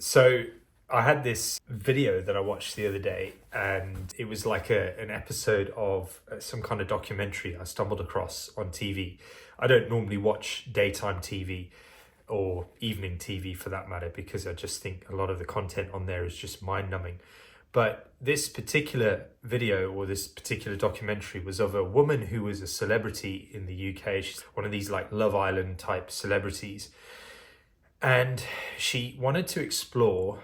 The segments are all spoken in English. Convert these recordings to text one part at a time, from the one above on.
So I had this video that I watched the other day, and it was like an episode of some kind of documentary I stumbled across on TV. I don't normally watch daytime TV or evening TV for that matter, because I just think a lot of the content on there is just mind numbing. But this particular video or this particular documentary was of a woman who was a celebrity in the UK. She's one of these like Love Island type celebrities. And she wanted to explore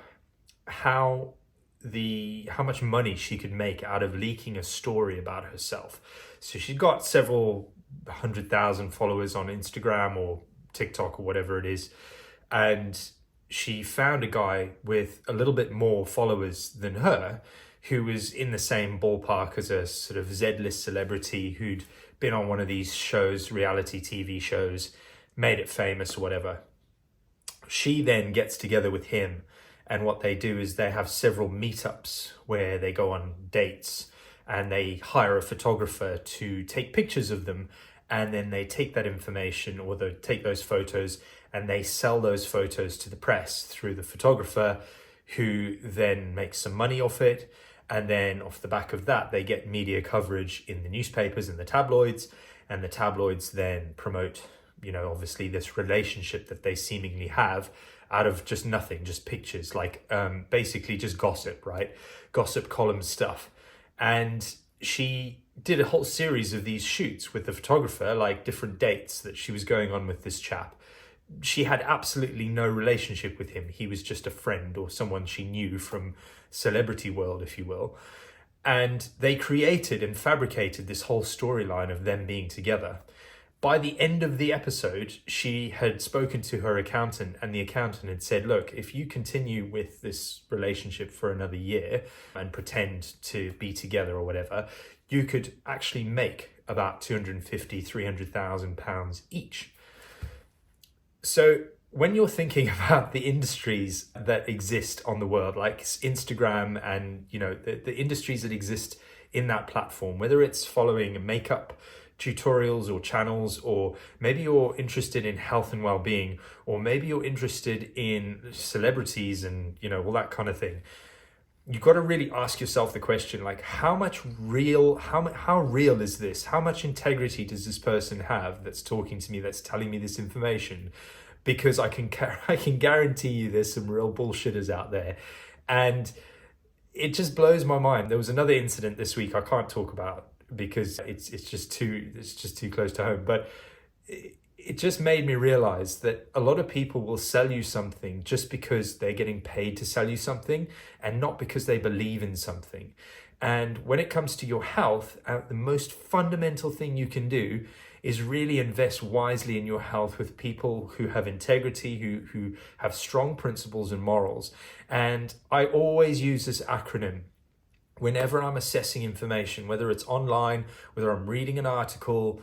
how much money she could make out of leaking a story about herself. So she's got several 100,000 followers on Instagram or TikTok or whatever it is, and she found a guy with a little bit more followers than her, who was in the same ballpark as a sort of Z-list celebrity who'd been on one of these shows, reality TV shows, made it famous or whatever. She then gets together with him, and what they do is they have several meetups where they go on dates and they hire a photographer to take pictures of them, and then they take that information or they take those photos and they sell those photos to the press through the photographer, who then makes some money off it. And then off the back of that, they get media coverage in the newspapers and the tabloids, and the tabloids then promote, obviously this relationship that they seemingly have out of just nothing, just pictures, like basically just gossip, right? Gossip column stuff. And she did a whole series of these shoots with the photographer, like different dates that she was going on with this chap. She had absolutely no relationship with him. He was just a friend or someone she knew from celebrity world, if you will. And they created and fabricated this whole storyline of them being together. By the end of the episode, she had spoken to her accountant, and the accountant had said, look, if you continue with this relationship for another year and pretend to be together or whatever, you could actually make about 250, 300,000 pounds each. So when you're thinking about the industries that exist on the world, like Instagram and, the industries that exist in that platform, whether it's following makeup tutorials or channels, or maybe you're interested in health and well-being, or maybe you're interested in celebrities and, all that kind of thing. You've got to really ask yourself the question, like, how real is this? How much integrity does this person have that's talking to me, that's telling me this information? Because I can guarantee you there's some real bullshitters out there. And it just blows my mind. There was another incident this week I can't talk about because it's just too close to home. But it just made me realize that a lot of people will sell you something just because they're getting paid to sell you something, and not because they believe in something. And when it comes to your health, the most fundamental thing you can do is really invest wisely in your health with people who have integrity, who have strong principles and morals. And I always use this acronym whenever I'm assessing information, whether it's online, whether I'm reading an article,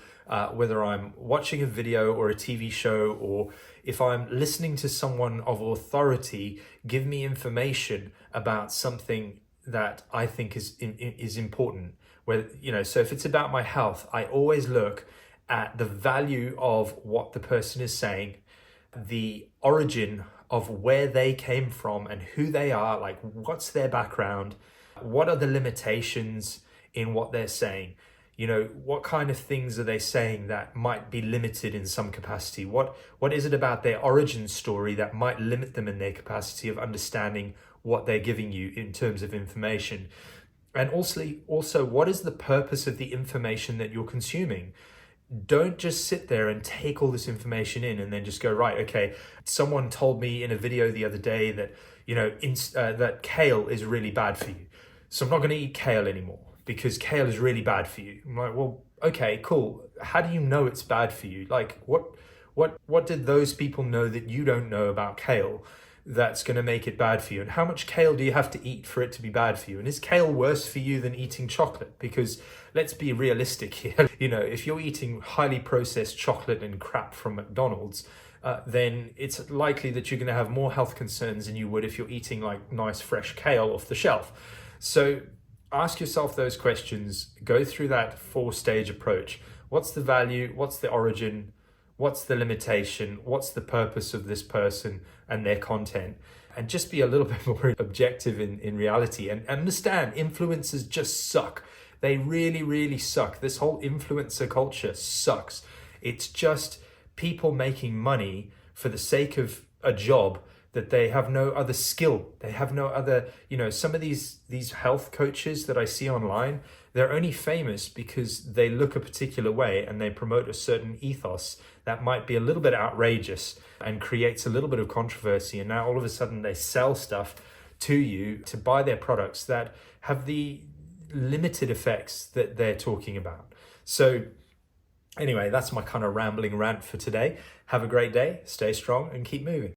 whether I'm watching a video or a TV show, or if I'm listening to someone of authority give me information about something that I think is important. So if it's about my health, I always look at the value of what the person is saying, the origin of where they came from and who they are, like what's their background, what are the limitations in what they're saying, what kind of things are they saying that might be limited in some capacity, what is it about their origin story that might limit them in their capacity of understanding what they're giving you in terms of information. And also what is the purpose of the information that you're consuming? Don't just sit there and take all this information in and then just go, right, okay, someone told me in a video the other day that, that kale is really bad for you. So I'm not going to eat kale anymore because kale is really bad for you. I'm like, well, okay, cool. How do you know it's bad for you? Like, what did those people know that you don't know about kale that's going to make it bad for you? And how much kale do you have to eat for it to be bad for you? And is kale worse for you than eating chocolate? Because let's be realistic here. If you're eating highly processed chocolate and crap from McDonald's, then it's likely that you're going to have more health concerns than you would if you're eating like nice fresh kale off the shelf. So ask yourself those questions, go through that 4-stage approach. What's the value? What's the origin? What's the limitation? What's the purpose of this person and their content? and just be a little bit more objective in reality, and understand influencers just suck. They really, really suck. This whole influencer culture sucks. It's just people making money for the sake of a job that they have no other skill. They have no other, some of these health coaches that I see online, they're only famous because they look a particular way and they promote a certain ethos that might be a little bit outrageous and creates a little bit of controversy. And now all of a sudden they sell stuff to you to buy their products that have the limited effects that they're talking about. So anyway, that's my kind of rambling rant for today. Have a great day, stay strong, and keep moving.